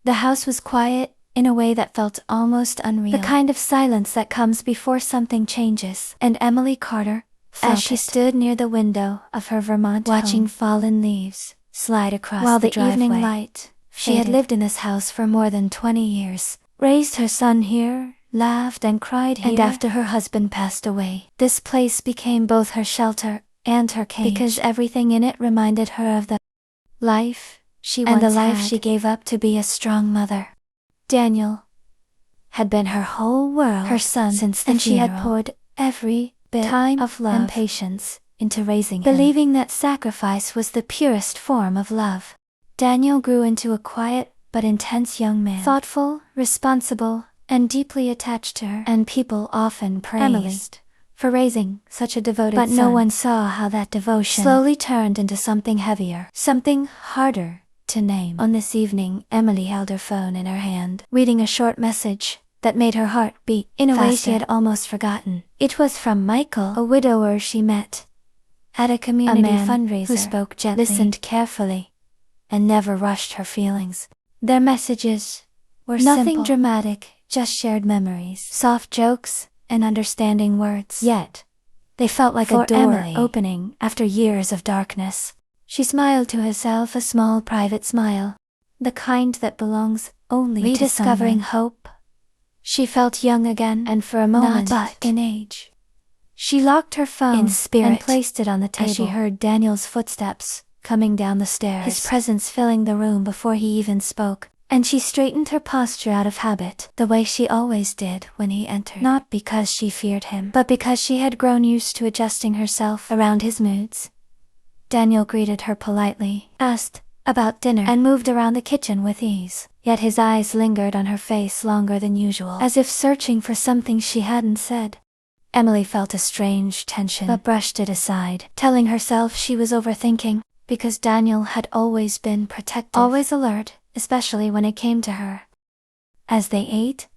The house was quiet, in a way that felt almost unreal. The kind of silence that comes before something changes. And Emily Carter felt as she stood near the window of her Vermont watching fallen leaves slide across while the evening light. She had lived in this house for more than 20 years, raised her son here, laughed and cried here, and after her husband passed away, this place became both her shelter and her cage, because everything in it reminded her of the life she once had, and the life she gave up to be a strong mother. Daniel had been her whole world, her son, since the funeral, and she had poured every bit of love and patience into raising him, believing that sacrifice was the purest form of love. Daniel grew into a quiet but intense young man, thoughtful, responsible, and deeply attached to her, and people often praised Emily for raising such a devoted son. But no one saw how that devotion slowly turned into something heavier, something harder to name. On this evening, Emily held her phone in her hand, reading a short message that made her heart beat in a way she had almost forgotten. It was from Michael, a widower she met at a community fundraiser, who spoke gently, listened carefully, and never rushed her feelings. Their messages were nothing simple, dramatic, just shared memories, soft jokes, and understanding words. Yet, they felt like a door opening after years of darkness. She smiled to herself, a small private smile, the kind that belongs only to someone. Rediscovering hope. She felt young again, and for a moment, not but in age. She locked her phone in spirit and placed it on the table as she heard Daniel's footsteps coming down the stairs, his presence filling the room before he even spoke, and she straightened her posture out of habit, the way she always did when he entered. Not because she feared him, but because she had grown used to adjusting herself around his moods. Daniel greeted her politely, asked about dinner, and moved around the kitchen with ease. Yet his eyes lingered on her face longer than usual, as if searching for something she hadn't said. Emily felt a strange tension, but brushed it aside, telling herself she was overthinking, because Daniel had always been protective, always alert, especially when it came to her. As they ate,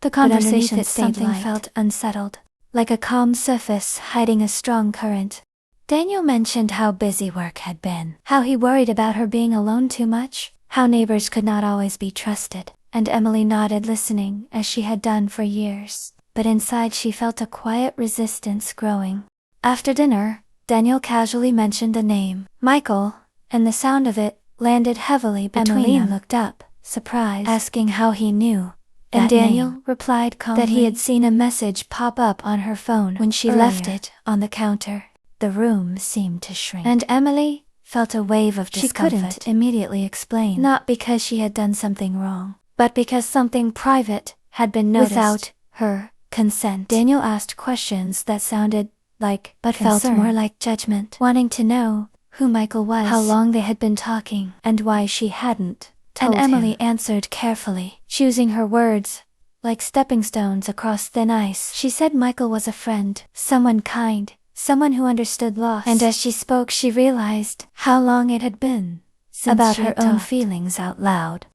the conversation stayed light. Felt unsettled, like a calm surface hiding a strong current. Daniel mentioned how busy work had been, how he worried about her being alone too much, how neighbors could not always be trusted, and Emily nodded, listening as she had done for years. But inside she felt a quiet resistance growing. After dinner, Daniel casually mentioned a name, Michael, and the sound of it landed heavily between them. Emily looked up, surprised, asking how he knew, and Daniel replied calmly that he had seen a message pop up on her phone when she left it on the counter. The room seemed to shrink, and Emily felt a wave of discomfort. She couldn't immediately explain, not because she had done something wrong, but because something private had been noticed without her consent. Daniel asked questions that sounded like but concern, felt more like judgment, wanting to know who Michael was, how long they had been talking, and why she hadn't told him. And Emily answered carefully, choosing her words like stepping stones across thin ice. She said Michael was a friend, someone kind, someone who understood loss, and as she spoke she realized how long it had been since about her own feelings out loud.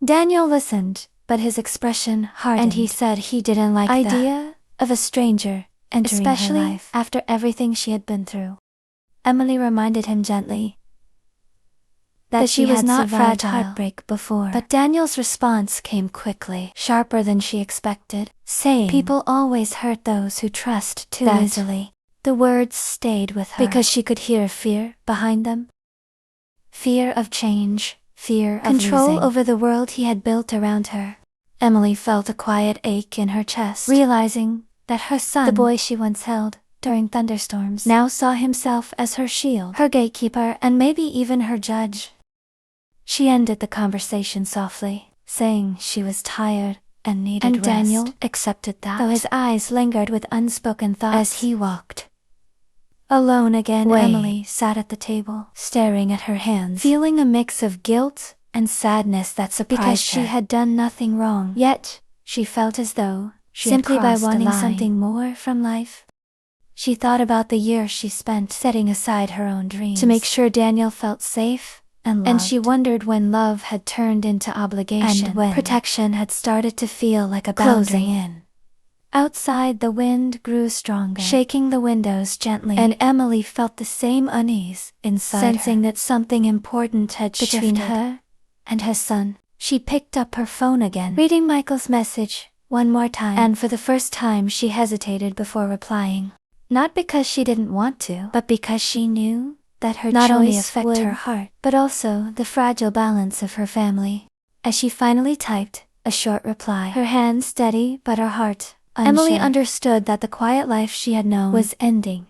Daniel listened, but his expression hardened, and he said he didn't like the idea of a stranger entering especially her life after everything she had been through. Emily reminded him gently that she was not fragile heartbreak before, but Daniel's response came quickly, sharper than she expected, saying, "People always hurt those who trust too easily." The words stayed with her because she could hear fear behind them. Fear of change, fear of control over the world he had built around her. Emily felt a quiet ache in her chest, realizing that her son, the boy she once held during thunderstorms, now saw himself as her shield, her gatekeeper, and maybe even her judge. She ended the conversation softly, saying she was tired and needed rest. Daniel accepted that, though his eyes lingered with unspoken thoughts as he walked. Alone again, Emily sat at the table, staring at her hands, feeling a mix of guilt and sadness that surprised her. Because she had done nothing wrong, yet she felt as though she simply by wanting something more from life. She thought about the years she spent setting aside her own dreams to make sure Daniel felt safe and loved. And she wondered when love had turned into obligation, and when protection had started to feel like a boundary. Outside, the wind grew stronger, shaking the windows gently, and Emily felt the same unease inside, sensing that something important had shifted between her and her son. She picked up her phone again, reading Michael's message one more time, and for the first time she hesitated before replying. Not because she didn't want to, but because she knew that her not only affect her heart, but also the fragile balance of her family. As she finally typed a short reply, her hand steady but her heart unsure, Emily understood that the quiet life she had known was ending.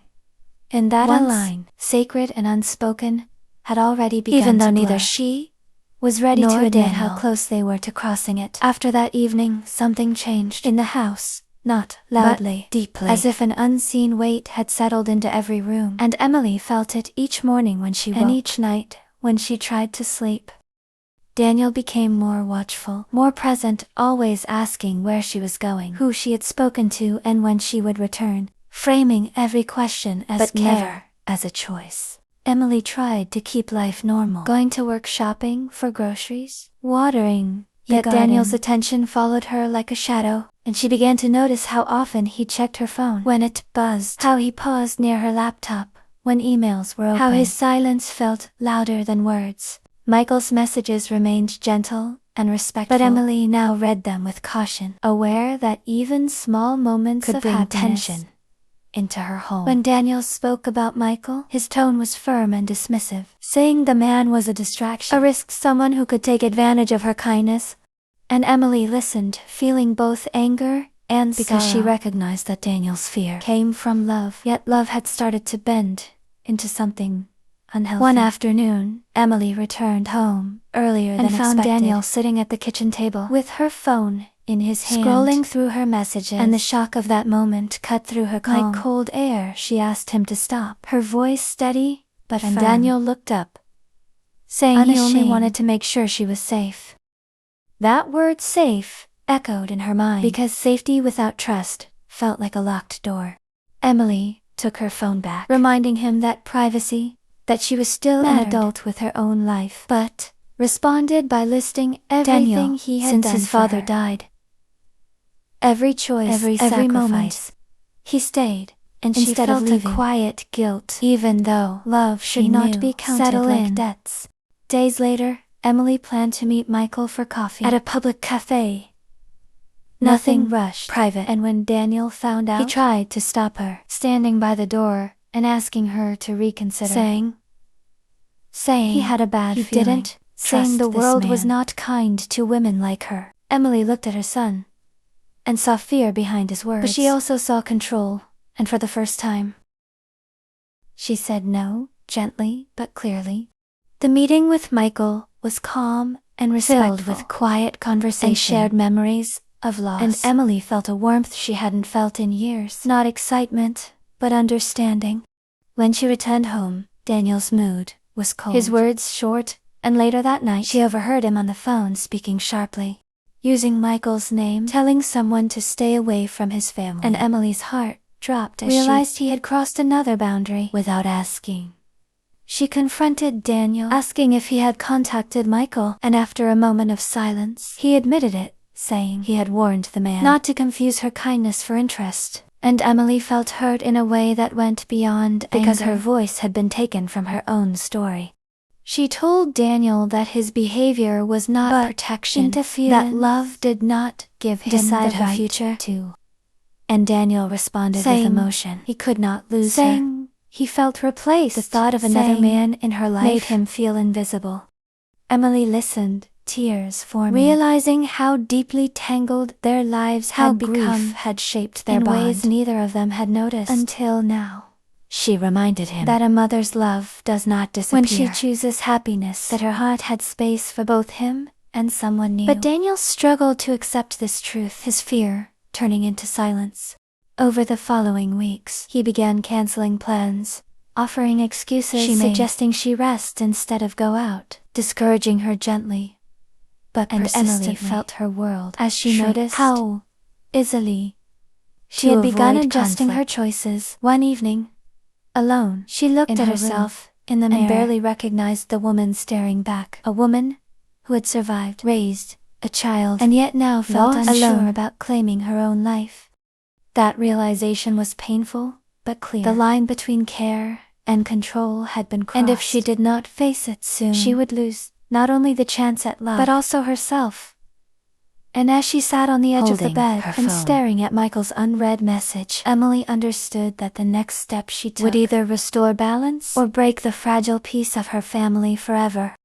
And that one line, sacred and unspoken, had already begun even though neither she was ready to admit how close they were to crossing it. After that evening, something changed in the house. Not loudly, but deeply, as if an unseen weight had settled into every room, and Emily felt it each morning when she woke, and each night when she tried to sleep. Daniel became more watchful, more present, always asking where she was going, who she had spoken to, and when she would return, framing every question as but never as a choice. Emily tried to keep life normal, going to work, shopping for groceries, watering, yet Daniel's attention followed her like a shadow, and she began to notice how often he checked her phone when it buzzed, how he paused near her laptop when emails were open, how his silence felt louder than words. Michael's messages remained gentle and respectful, but Emily now read them with caution, aware that even small moments could bring tension into her home. When Daniel spoke about Michael, his tone was firm and dismissive, saying the man was a distraction, a risk, someone who could take advantage of her kindness. And Emily listened, feeling both anger and sorrow, because she recognized that Daniel's fear came from love, yet love had started to bend into something unhealthy. One afternoon, Emily returned home earlier than expected, and found Daniel sitting at the kitchen table with her phone in his hand, scrolling through her messages, and the shock of that moment cut through her calm. Like cold air, she asked him to stop, her voice steady but firm. Daniel looked up, saying unashamed, he only wanted to make sure she was safe. That word safe echoed in her mind, because safety without trust felt like a locked door. Emily took her phone back, reminding him that privacy, that she was still an adult with her own life, but responded by listing everything Daniel, he had since done his father died. Every choice, every moment, he stayed, and she felt a quiet guilt, even though love should not be counted like debts. Days later, Emily planned to meet Michael for coffee at a public cafe. Nothing rushed, private, and when Daniel found out, he tried to stop her, standing by the door and asking her to reconsider, saying he had a bad feeling, didn't saying the world was not kind to women like her. Emily looked at her son and saw fear behind his words, but she also saw control, and for the first time, she said no, gently but clearly. The meeting with Michael was calm and respectful, filled with quiet conversation and shared memories of loss, and Emily felt a warmth she hadn't felt in years. Not excitement, but understanding. When she returned home, Daniel's mood was cold, his words short, and later that night she overheard him on the phone speaking sharply, using Michael's name, telling someone to stay away from his family. And Emily's heart dropped as she realized he had crossed another boundary without asking. She confronted Daniel, asking if he had contacted Michael, and after a moment of silence, he admitted it, saying he had warned the man not to confuse her kindness for interest. And Emily felt hurt in a way that went beyond anger, because her voice had been taken from her own story. She told Daniel that his behavior was not protection, that love did not give him the right future to. And Daniel responded with emotion. He could not lose her. He felt replaced. The thought of another man in her life made him feel invisible. Emily listened, tears forming, realizing how deeply tangled their lives had become, grief had shaped their bond in ways neither of them had noticed until now. She reminded him that a mother's love does not disappear when she chooses happiness, that her heart had space for both him and someone new. But Daniel struggled to accept this truth, his fear turning into silence. Over the following weeks, he began canceling plans, offering excuses, suggesting she rest instead of go out, discouraging her gently, but persistently. Emily felt her world as she noticed how easily she had begun adjusting her choices. One evening, alone, she looked at herself in the mirror and barely recognized the woman staring back. A woman who had survived, raised a child, and yet now felt unsure about claiming her own life. That realization was painful, but clear. The line between care and control had been crossed, and if she did not face it soon, she would lose not only the chance at love, but also herself. And as she sat on the edge of the bed and staring at Michael's unread message, Emily understood that the next step she took would either restore balance or break the fragile peace of her family forever.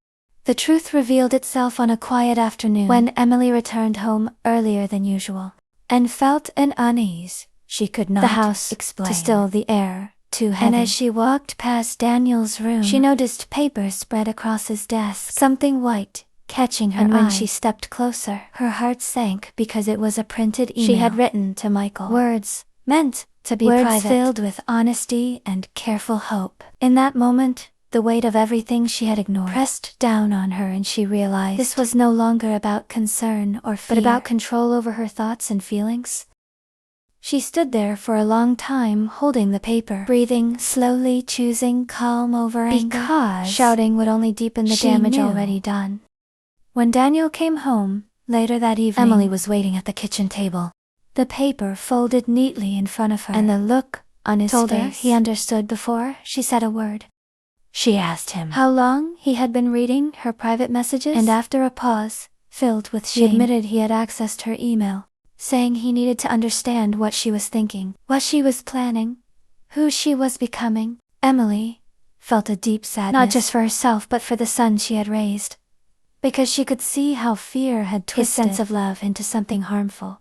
The truth revealed itself on a quiet afternoon when Emily returned home earlier than usual and felt an unease she could not explain. To still the air too heavy. And as she walked past Daniel's room, she noticed papers spread across his desk, something white catching her eye. And when she stepped closer, her heart sank because it was a printed email she had written to Michael. Words meant to be private, filled with honesty and careful hope. In that moment, the weight of everything she had ignored pressed down on her, and she realized this was no longer about concern or fear, but about control over her thoughts and feelings. She stood there for a long time holding the paper, breathing slowly, choosing calm over anger, because shouting would only deepen the damage already done. When Daniel came home, later that evening, Emily was waiting at the kitchen table, the paper folded neatly in front of her, and the look on his face he understood before she said a word. She asked him how long he had been reading her private messages, and after a pause, filled with shame, he admitted he had accessed her email, saying he needed to understand what she was thinking, what she was planning, who she was becoming. Emily felt a deep sadness, not just for herself but for the son she had raised, because she could see how fear had twisted his sense of love into something harmful.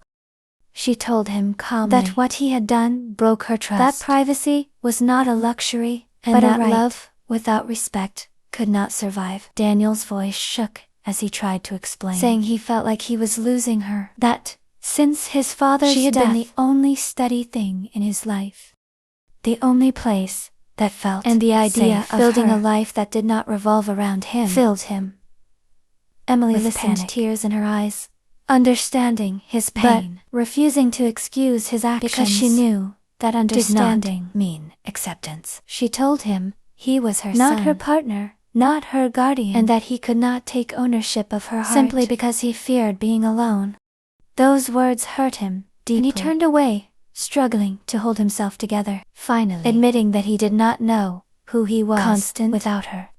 She told him calmly that what he had done broke her trust, that privacy was not a luxury, but that love without respect could not survive. Daniel's voice shook as he tried to explain, saying he felt like he was losing her, that since his father's death, she had been the only steady thing in his life, the only place that felt and the idea of building a life that did not revolve around him filled him. Emily listened, tears in her eyes, understanding his pain, but refusing to excuse his actions because she knew that understanding did not mean acceptance. She told him he was her son, not her partner, not her guardian, and that he could not take ownership of her heart simply because he feared being alone. Those words hurt him deeply, and he turned away, struggling to hold himself together, finally admitting that he did not know who he was constant without her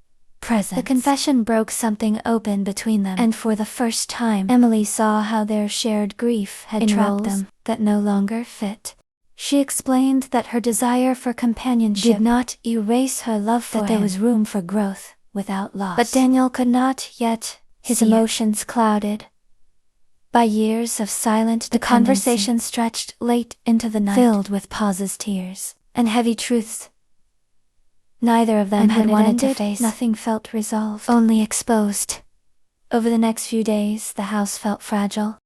presence. The confession broke something open between them, and for the first time, Emily saw how their shared grief had trapped them that no longer fit. She explained that her desire for companionship did not erase her love for him, that there was room for growth without loss. But Daniel could not yet, his emotions clouded by years of silent dependency. The conversation stretched late into the night, filled with pauses, tears, and heavy truths neither of them had wanted to face. Nothing felt resolved, only exposed. Over the next few days, the house felt fragile,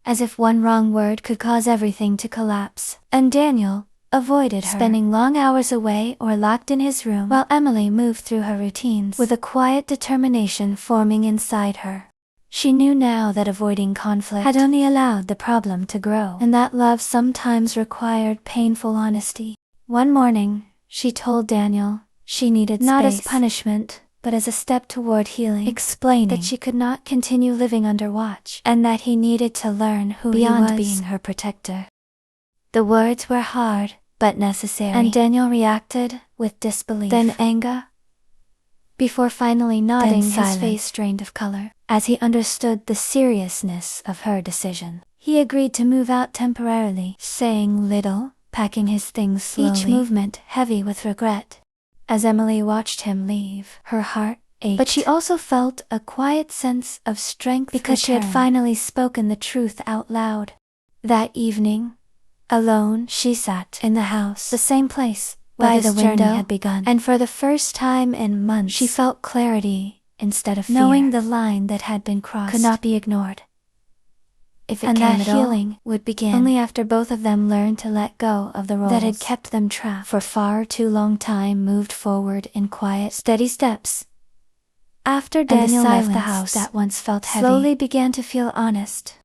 as if one wrong word could cause everything to collapse. And Daniel avoided her, spending long hours away or locked in his room, while Emily moved through her routines with a quiet determination forming inside her. She knew now that avoiding conflict had only allowed the problem to grow, and that love sometimes required painful honesty. One morning, she told Daniel she needed space, not as punishment, but as a step toward healing, explaining that she could not continue living under watch, and that he needed to learn who he was beyond being her protector. The words were hard, but necessary, and Daniel reacted with disbelief, then anger, before finally nodding, his face drained of color. As he understood the seriousness of her decision, he agreed to move out temporarily, saying little, packing his things slowly, each movement heavy with regret. As Emily watched him leave, her heart ached, but she also felt a quiet sense of strength because she had finally spoken the truth out loud. That evening, alone, she sat in the house, the same place where the journey had begun, and for the first time in months, she felt clarity instead of fear, knowing the line that had been crossed could not be ignored. If it came at all, healing would begin only after both of them learned to let go of the roles that had kept them trapped for far too long time, moved forward in quiet, steady steps. After Daniel left the house that once felt heavy slowly began to feel honest,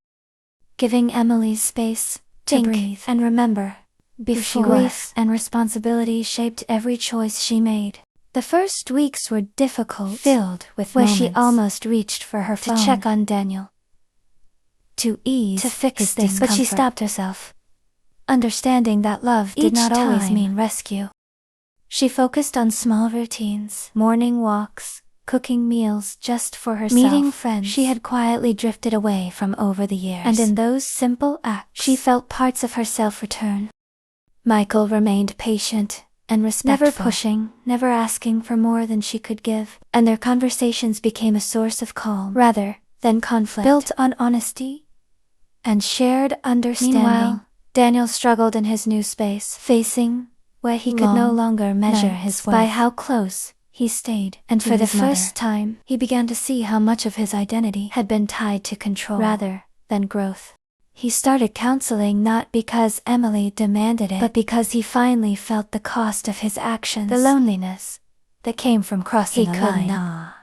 giving Emily space to breathe and remember before grief and responsibility shaped every choice she made. The first weeks were difficult, filled with moments she almost reached for her phone to check on Daniel, to fix his things, but she stopped herself, understanding that love did not always mean rescue. She focused on small routines, morning walks, cooking meals just for herself, meeting friends she had quietly drifted away from over the years. And in those simple acts, she felt parts of herself return. Michael remained patient and respectful, never pushing, never asking for more than she could give, and their conversations became a source of calm rather than conflict, built on honesty and shared understanding. Meanwhile, Daniel struggled in his new space, facing where he could no longer measure his worth by how close he stayed. And for the first time, he began to see how much of his identity had been tied to control rather than growth. He started counseling not because Emily demanded it, but because he finally felt the cost of his actions, the loneliness that came from crossing a line.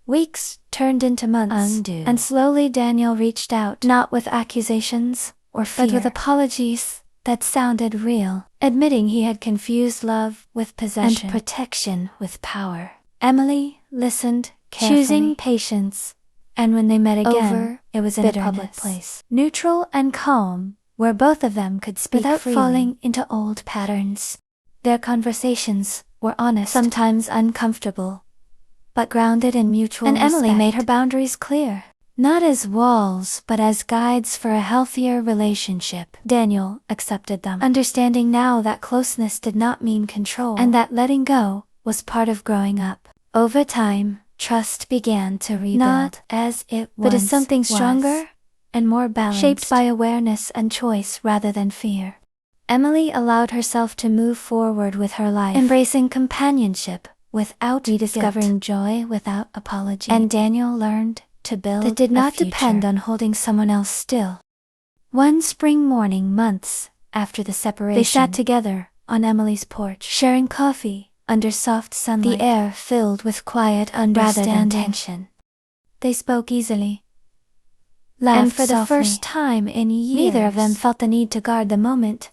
Weeks turned into months, and slowly Daniel reached out, not with accusations or fear, but with apologies that sounded real, admitting he had confused love with possession and protection with power. Emily listened carefully, choosing patience, and when they met again, it was in a public place, neutral and calm, where both of them could speak without falling into old patterns. Their conversations were honest, sometimes uncomfortable, but grounded in mutual respect. And Emily made her boundaries clear, not as walls, but as guides for a healthier relationship. Daniel accepted them, understanding now that closeness did not mean control, and that letting go was part of growing up. Over time, trust began to rebuild, not as it once but as something stronger and more balanced, shaped by awareness and choice rather than fear. Emily allowed herself to move forward with her life, embracing companionship without rediscovering joy without apology. And Daniel learned to build that did not depend on holding someone else still. One spring morning, months after the separation, they sat together on Emily's porch, sharing coffee under soft sunlight, the air filled with quiet understanding rather than tension. They spoke easily, laughed and for softly. The first time in years, neither of them felt the need to guard the moment.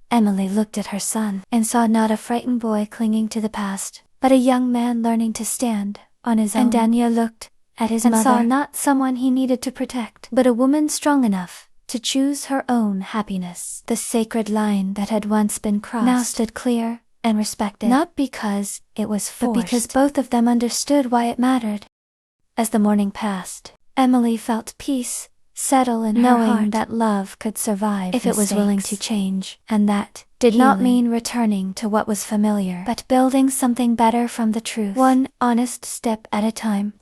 Emily looked at her son and saw not a frightened boy clinging to the past, but a young man learning to stand on his own. And Daniel looked at his mother and saw not someone he needed to protect, but a woman strong enough to choose her own happiness. The sacred line that had once been crossed now stood clear and respected, not because it was forced, but because both of them understood why it mattered. As the morning passed, Emily felt peace settle in her heart, knowing that love could survive if it was willing to change, and that did not mean returning to what was familiar, but building something better from the truth, one honest step at a time.